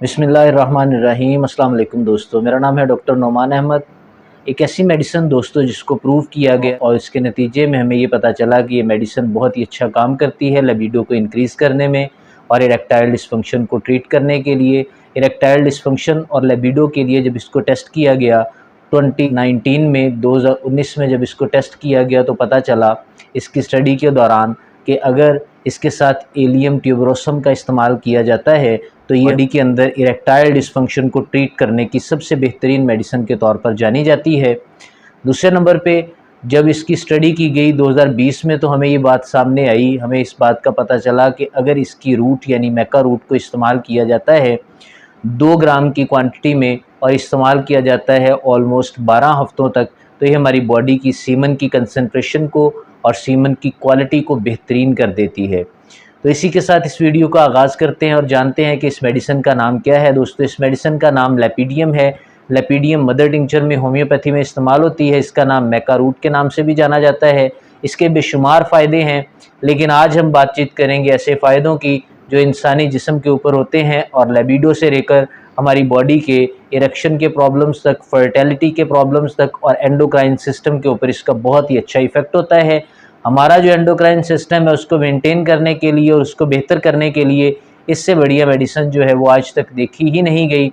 बिस्मिल्लाहिर्रहमानिर्रहीम। अस्सलाम वालेकुम दोस्तों, मेरा नाम है डॉक्टर नोमान अहमद। एक ऐसी मेडिसिन दोस्तों जिसको प्रूव किया गया और इसके नतीजे में हमें ये पता चला कि ये मेडिसिन बहुत ही अच्छा काम करती है लिबिडो को इंक्रीज़ करने में और इरेक्टाइल डिसफंक्शन को ट्रीट करने के लिए। इरेक्टाइल डिसफंक्शन और लिबिडो के लिए जब इसको टेस्ट किया गया 2019 में 2019 में जब इसको टेस्ट किया गया तो पता चला इसकी स्टडी के दौरान कि अगर इसके साथ एलियम ट्यूबरोसम का इस्तेमाल किया जाता है तो ये बॉडी के अंदर इरेक्टाइल डिसफंक्शन को ट्रीट करने की सबसे बेहतरीन मेडिसिन के तौर पर जानी जाती है। दूसरे नंबर पे जब इसकी स्टडी की गई 2020 में तो हमें ये बात सामने आई, हमें इस बात का पता चला कि अगर इसकी रूट यानी मैका रूट को इस्तेमाल किया जाता है 2 ग्राम की क्वांटिटी में और इस्तेमाल किया जाता है ऑलमोस्ट 12 हफ्तों तक, तो ये हमारी बॉडी की सीमन की कंसंट्रेशन को और सीमन की क्वालिटी को बेहतरीन कर देती है। तो इसी के साथ इस वीडियो का आगाज़ करते हैं और जानते हैं कि इस मेडिसिन का नाम क्या है। दोस्तों, इस मेडिसिन का नाम लेपिडियम है। लेपिडियम मदर टिंचर में होम्योपैथी में इस्तेमाल होती है। इसका नाम मैका रूट के नाम से भी जाना जाता है। इसके बेशुमार फ़ायदे हैं, लेकिन आज हम बातचीत करेंगे ऐसे फ़ायदों की जो इंसानी जिस्म के ऊपर होते हैं और लिबिडो से लेकर हमारी बॉडी के इरेक्शन के प्रॉब्लम्स तक, फर्टिलिटी के प्रॉब्लम्स तक और एंडोक्राइन सिस्टम के ऊपर इसका बहुत ही अच्छा इफ़ेक्ट होता है। हमारा जो एंडोक्राइन सिस्टम है उसको मेंटेन करने के लिए और उसको बेहतर करने के लिए इससे बढ़िया मेडिसिन जो है वो आज तक देखी ही नहीं गई।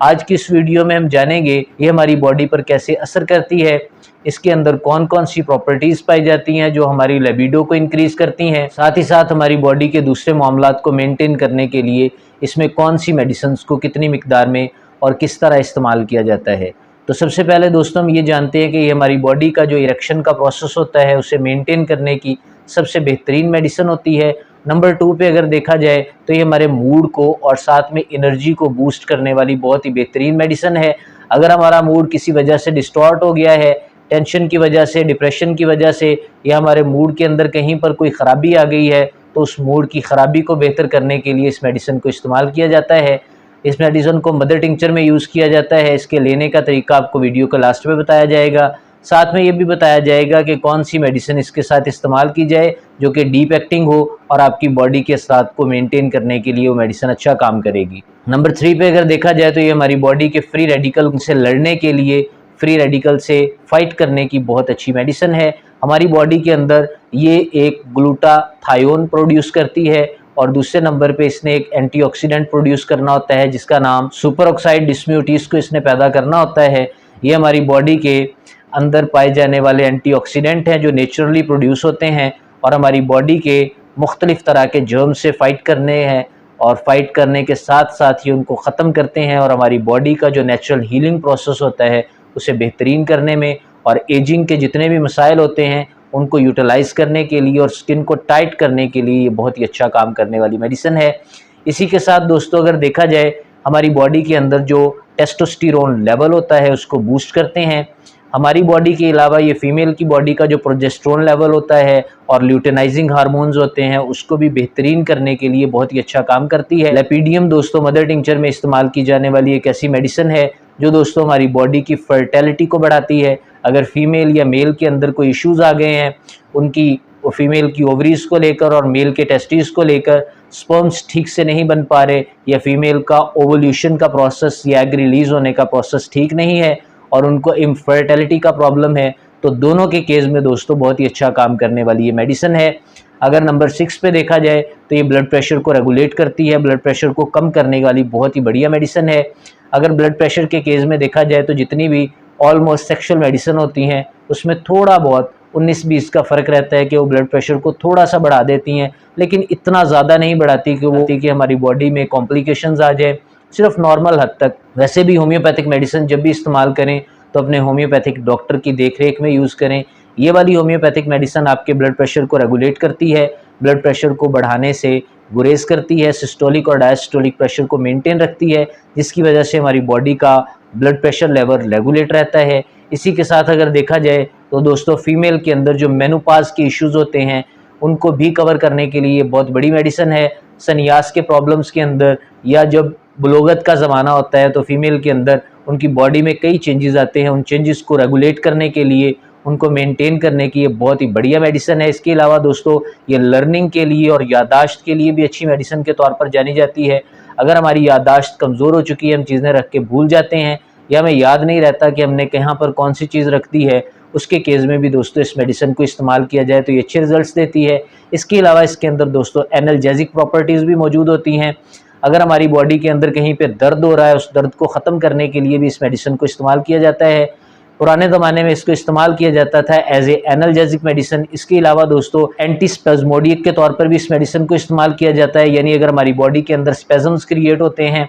आज की इस वीडियो में हम जानेंगे ये हमारी बॉडी पर कैसे असर करती है, इसके अंदर कौन कौन सी प्रॉपर्टीज़ पाई जाती हैं जो हमारी लिबिडो को इंक्रीज़ करती हैं, साथ ही साथ हमारी बॉडी के दूसरे मामलात को मेंटेन करने के लिए इसमें कौन सी मेडिसिन को कितनी मिकदार में और किस तरह इस्तेमाल किया जाता है। तो सबसे पहले दोस्तों हम ये जानते हैं कि ये हमारी बॉडी का जो इरेक्शन का प्रोसेस होता है उसे मेंटेन करने की सबसे बेहतरीन मेडिसिन होती है। नंबर 2 पे अगर देखा जाए तो ये हमारे मूड को और साथ में एनर्जी को बूस्ट करने वाली बहुत ही बेहतरीन मेडिसिन है। अगर हमारा मूड किसी वजह से डिस्टॉर्ट हो गया है, टेंशन की वजह से, डिप्रेशन की वजह से, या हमारे मूड के अंदर कहीं पर कोई ख़राबी आ गई है, तो उस मूड की ख़राबी को बेहतर करने के लिए इस मेडिसिन को इस्तेमाल किया जाता है। इस मेडिसिन को मदर टिंचर में यूज़ किया जाता है। इसके लेने का तरीका आपको वीडियो के लास्ट में बताया जाएगा। साथ में ये भी बताया जाएगा कि कौन सी मेडिसिन इसके साथ इस्तेमाल की जाए जो कि डीप एक्टिंग हो और आपकी बॉडी के साथ को मेंटेन करने के लिए वो मेडिसिन अच्छा काम करेगी। नंबर 3 पे अगर देखा जाए तो ये हमारी बॉडी के फ्री रेडिकल से लड़ने के लिए, फ्री रेडिकल से फाइट करने की बहुत अच्छी मेडिसिन है। हमारी बॉडी के अंदर ये एक ग्लूटाथायोन प्रोड्यूस करती है और दूसरे नंबर पे इसने एक एंटीऑक्सीडेंट प्रोड्यूस करना होता है जिसका नाम सुपर ऑक्साइड डिस्म्यूटेस को इसने पैदा करना होता है। ये हमारी बॉडी के अंदर पाए जाने वाले एंटीऑक्सीडेंट हैं जो नेचुरली प्रोड्यूस होते हैं और हमारी बॉडी के मुख्तलिफ तरह के जर्म से फाइट करने हैं और फाइट करने के साथ साथ ही उनको ख़त्म करते हैं और हमारी बॉडी का जो नेचुरल हीलिंग प्रोसेस होता है उसे बेहतरीन करने में और एजिंग के जितने भी मसाइल होते हैं उनको यूटिलाइज़ करने के लिए और स्किन को टाइट करने के लिए ये बहुत ही अच्छा काम करने वाली मेडिसिन है। इसी के साथ दोस्तों अगर देखा जाए हमारी बॉडी के अंदर जो टेस्टोस्टेरोन लेवल होता है उसको बूस्ट करते हैं। हमारी बॉडी के अलावा ये फीमेल की बॉडी का जो प्रोजेस्टेरोन लेवल होता है और ल्यूटेनाइजिंग हार्मोन्स होते हैं उसको भी बेहतरीन करने के लिए बहुत ही अच्छा काम करती है। लेपिडियम दोस्तों मदर टिंचर में इस्तेमाल की जाने वाली एक ऐसी मेडिसिन है जो दोस्तों हमारी बॉडी की फर्टिलिटी को बढ़ाती है। अगर फीमेल या मेल के अंदर कोई इश्यूज़ आ गए हैं, उनकी फीमेल की ओवरीज को लेकर और मेल के टेस्टिस को लेकर स्पर्म्स ठीक से नहीं बन पा रहे या फीमेल का ओवल्यूशन का प्रोसेस या एग रिलीज़ होने का प्रोसेस ठीक नहीं है और उनको इनफर्टिलिटी का प्रॉब्लम है, तो दोनों के केस में दोस्तों बहुत ही अच्छा काम करने वाली ये मेडिसिन है। अगर नंबर 6 पे देखा जाए तो ये ब्लड प्रेशर को रेगुलेट करती है, ब्लड प्रेशर को कम करने वाली बहुत ही बढ़िया मेडिसिन है। अगर ब्लड प्रेशर के केस में देखा जाए तो जितनी भी ऑलमोस्ट सेक्सुअल मेडिसिन होती हैं उसमें थोड़ा बहुत 19-20 का फ़र्क रहता है कि वो ब्लड प्रेशर को थोड़ा सा बढ़ा देती हैं, लेकिन इतना ज़्यादा नहीं बढ़ाती कि हमारी बॉडी में कॉम्प्लिकेशंस आ जाए, सिर्फ नॉर्मल हद तक। वैसे भी होम्योपैथिक मेडिसिन जब भी इस्तेमाल करें तो अपने होम्योपैथिक डॉक्टर की देखरेख में यूज़ करें। ये वाली होम्योपैथिक मेडिसिन आपके ब्लड प्रेशर को रेगुलेट करती है, ब्लड प्रेशर को बढ़ाने से गुरेज करती है, सिस्टोलिक और डायस्टोलिक प्रेशर को मेंटेन रखती है, जिसकी वजह से हमारी बॉडी का ब्लड प्रेशर लेवल रेगुलेट रहता है। इसी के साथ अगर देखा जाए तो दोस्तों फीमेल के अंदर जो मेनोपाज के इश्यूज़ होते हैं उनको भी कवर करने के लिए बहुत बड़ी मेडिसिन है। सनियास के प्रॉब्लम्स के अंदर या जब बुलोगत का ज़माना होता है तो फीमेल के अंदर उनकी बॉडी में कई चेंजेस आते हैं, उन चेंजेस को रेगुलेट करने के लिए, उनको मेंटेन करने की ये बहुत ही बढ़िया मेडिसिन है। इसके अलावा दोस्तों ये लर्निंग के लिए और यादाश्त के लिए भी अच्छी मेडिसिन के तौर पर जानी जाती है। अगर हमारी याददाश्त कमज़ोर हो चुकी है, हम चीज़ें रख के भूल जाते हैं या हमें याद नहीं रहता कि हमने कहाँ पर कौन सी चीज़ रख दी है, उसके केस में भी दोस्तों इस मेडिसिन को इस्तेमाल किया जाए तो ये अच्छे रिजल्ट्स देती है। इसके अलावा इसके अंदर दोस्तों एनाल्जेसिक प्रॉपर्टीज़ भी मौजूद होती हैं। अगर हमारी बॉडी के अंदर कहीं पे दर्द हो रहा है, उस दर्द को ख़त्म करने के लिए भी इस मेडिसिन को इस्तेमाल किया जाता है। पुराने ज़माने में इसको इस्तेमाल किया जाता था एज ए एनाल्जेसिक मेडिसिन। इसके अलावा दोस्तों एंटी स्पेज़मोडिक के तौर पर भी इस मेडिसिन को इस्तेमाल किया जाता है, यानी अगर हमारी बॉडी के अंदर स्पेज़म्स क्रिएट होते हैं,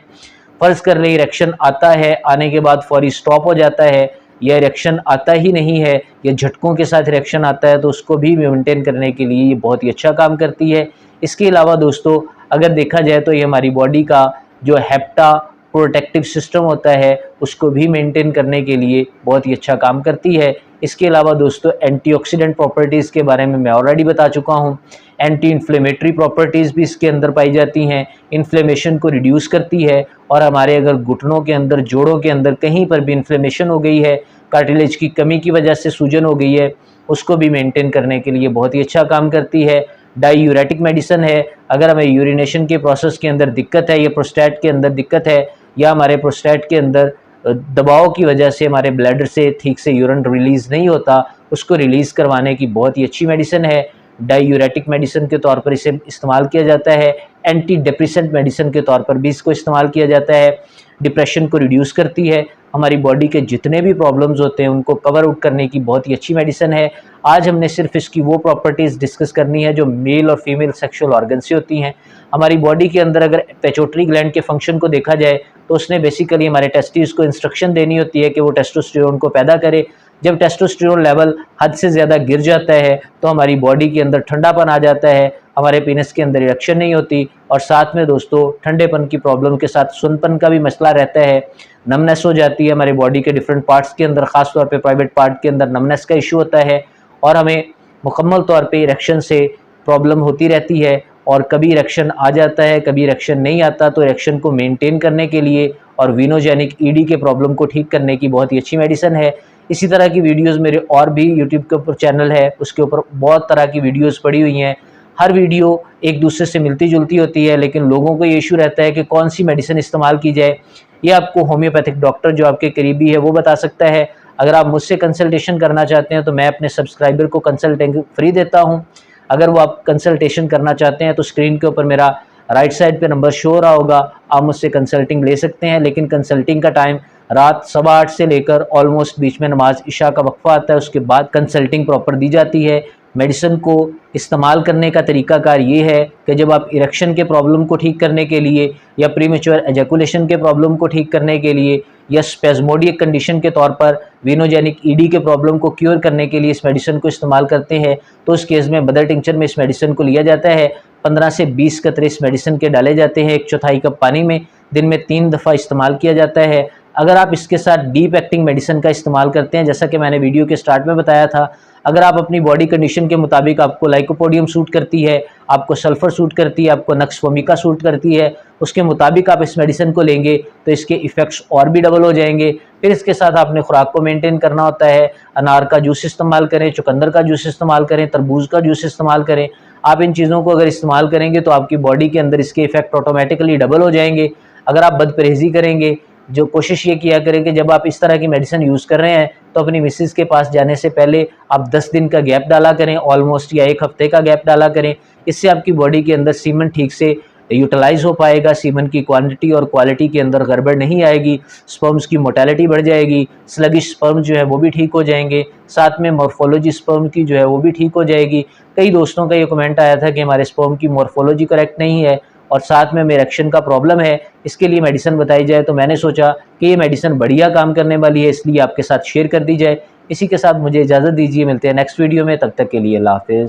फ़र्ज़ कर लें इरेक्शन आता है, आने के बाद फौरी स्टॉप हो जाता है, या इरेक्शन आता ही नहीं है या झटकों के साथ इरेक्शन आता है, तो उसको भी मेंटेन करने के लिए ये बहुत ही अच्छा काम करती है। इसके अलावा दोस्तों अगर देखा जाए तो ये हमारी बॉडी का जो हेप्टा प्रोटेक्टिव सिस्टम होता है उसको भी मेंटेन करने के लिए बहुत ही अच्छा काम करती है। इसके अलावा दोस्तों एंटीऑक्सीडेंट प्रॉपर्टीज़ के बारे में मैं ऑलरेडी बता चुका हूँ। एंटी इन्फ्लेमेटरी प्रॉपर्टीज़ भी इसके अंदर पाई जाती हैं, इन्फ्लेमेशन को रिड्यूस करती है, और हमारे अगर घुटनों के अंदर, जोड़ों के अंदर कहीं पर भी इन्फ्लेमेशन हो गई है, कार्टिलेज की कमी की वजह से सूजन हो गई है, उसको भी मेंटेन करने के लिए बहुत ही अच्छा काम करती है। डायूरेटिक मेडिसिन है। अगर हमें यूरिनेशन के प्रोसेस के अंदर दिक्कत है या प्रोस्टेट के अंदर दिक्कत है या हमारे प्रोस्टेट के अंदर दबाव की वजह से हमारे ब्लैडर से ठीक से यूरिन रिलीज़ नहीं होता, उसको रिलीज़ करवाने की बहुत ही अच्छी मेडिसिन है। डायूरेटिक मेडिसिन के तौर पर इसे इस्तेमाल किया जाता है। एंटी डिप्रेसेंट मेडिसिन के तौर पर भी इसको इस्तेमाल किया जाता है। डिप्रेशन को रिड्यूस करती है। हमारी बॉडी के जितने भी प्रॉब्लम्स होते हैं उनको कवर आउट करने की बहुत ही अच्छी मेडिसिन है। आज हमने सिर्फ इसकी वो प्रॉपर्टीज़ डिस्कस करनी है जो मेल और फीमेल सेक्सुअल ऑर्गन से होती हैं। हमारी बॉडी के अंदर अगर पेट्यूटरी ग्लैंड के फंक्शन को देखा जाए तो उसने बेसिकली हमारे टेस्टिस को इंस्ट्रक्शन देनी होती है कि वो टेस्टोस्टेरोन को पैदा करे। जब टेस्टोस्टेरोन लेवल हद से ज़्यादा गिर जाता है तो हमारी बॉडी के अंदर ठंडापन आ जाता है, हमारे पेनिस के अंदर इरेक्शन नहीं होती, और साथ में दोस्तों ठंडेपन की प्रॉब्लम के साथ सुनपन का भी मसला रहता है, नमनेस हो जाती है हमारी बॉडी के डिफरेंट पार्ट्स के अंदर, ख़ास तौर पे प्राइवेट पार्ट के अंदर नमनेस का इशू होता है, और हमें मुकम्मल तौर पे इरेक्शन से प्रॉब्लम होती रहती है। और कभी इरेक्शन आ जाता है, कभी इरेक्शन नहीं आता, तो इरेक्शन को मेंटेन करने के लिए और वीनोजेनिक ईडी के प्रॉब्लम को ठीक करने की बहुत ही अच्छी मेडिसिन है। इसी तरह की वीडियोस मेरे और भी यूट्यूब के ऊपर चैनल है, उसके ऊपर बहुत तरह की वीडियोस पड़ी हुई हैं। हर वीडियो एक दूसरे से मिलती जुलती होती है, लेकिन लोगों को ये इशू रहता है कि कौन सी मेडिसिन इस्तेमाल की जाए। ये आपको होम्योपैथिक डॉक्टर जो आपके करीबी है वो बता सकता है। अगर आप मुझसे कंसल्टेशन करना चाहते हैं तो मैं अपने सब्सक्राइबर को कंसल्टिंग फ्री देता हूँ। अगर वो आप कंसल्टेशन करना चाहते हैं तो स्क्रीन के ऊपर मेरा राइट साइड पे नंबर शो हो रहा होगा, आप मुझसे कंसल्टिंग ले सकते हैं। लेकिन कंसल्टिंग का टाइम रात 8:15 से लेकर ऑलमोस्ट बीच में नमाज इशा का वक्फा आता है, उसके बाद कंसल्टिंग प्रॉपर दी जाती है। मेडिसिन को इस्तेमाल करने का तरीकाकार ये है कि जब आप इरेक्शन के प्रॉब्लम को ठीक करने के लिए या प्रीमेच्योर एजैकुलेशन के प्रॉब्लम को ठीक करने के लिए या स्पेज़मोडिक कंडीशन के तौर पर वीनोजेनिक ईडी के प्रॉब्लम को क्योर करने के लिए इस मेडिसिन को इस्तेमाल करते हैं, तो उस केस में बदर टिंचर में इस मेडिसिन को लिया जाता है। 15 से 20 कतरे इस मेडिसिन के डाले जाते हैं 1/4 कप पानी में, दिन में 3 दफ़ा इस्तेमाल किया जाता है। अगर आप इसके साथ डीप एक्टिंग मेडिसिन का इस्तेमाल करते हैं, जैसा कि मैंने वीडियो के स्टार्ट में बताया था, अगर आप अपनी बॉडी कंडीशन के मुताबिक, आपको लाइकोपोडियम सूट करती है, आपको सल्फ़र सूट करती है, आपको नक्स वोमिका सूट करती है, उसके मुताबिक आप इस मेडिसिन को लेंगे तो इसके इफ़ेक्ट्स और भी डबल हो जाएंगे। फिर इसके साथ आपने खुराक को मेंटेन करना होता है। अनार का जूस इस्तेमाल करें, चुकंदर का जूस इस्तेमाल करें, तरबूज का जूस इस्तेमाल करें। आप इन चीज़ों को अगर इस्तेमाल करेंगे तो आपकी बॉडी के अंदर इसके इफ़ेक्ट ऑटोमेटिकली डबल हो जाएंगे। अगर आप बदपरहेज़ी करेंगे, जो कोशिश ये किया करें कि जब आप इस तरह की मेडिसिन यूज़ कर रहे हैं तो अपनी मिसेज़ के पास जाने से पहले आप 10 दिन का गैप डाला करें, ऑलमोस्ट, या 1 हफ्ते का गैप डाला करें। इससे आपकी बॉडी के अंदर सीमन ठीक से यूटिलाइज़ हो पाएगा, सीमन की क्वांटिटी और क्वालिटी के अंदर गड़बड़ नहीं आएगी, स्पर्म्स की मोर्टेलिटी बढ़ जाएगी, स्लगिश स्पर्म जो है वो भी ठीक हो जाएंगे, साथ में मॉर्फोलॉजी स्पर्म की जो है वो भी ठीक हो जाएगी। कई दोस्तों का ये कमेंट आया था कि हमारे स्पर्म की मॉर्फोलॉजी करेक्ट नहीं है और साथ में इरेक्शन का प्रॉब्लम है, इसके लिए मेडिसिन बताई जाए, तो मैंने सोचा कि ये मेडिसिन बढ़िया काम करने वाली है, इसलिए आपके साथ शेयर कर दी जाए। इसी के साथ मुझे इजाज़त दीजिए, मिलते हैं नेक्स्ट वीडियो में, तब तक के लिए अल्लाह हाफ़िज़।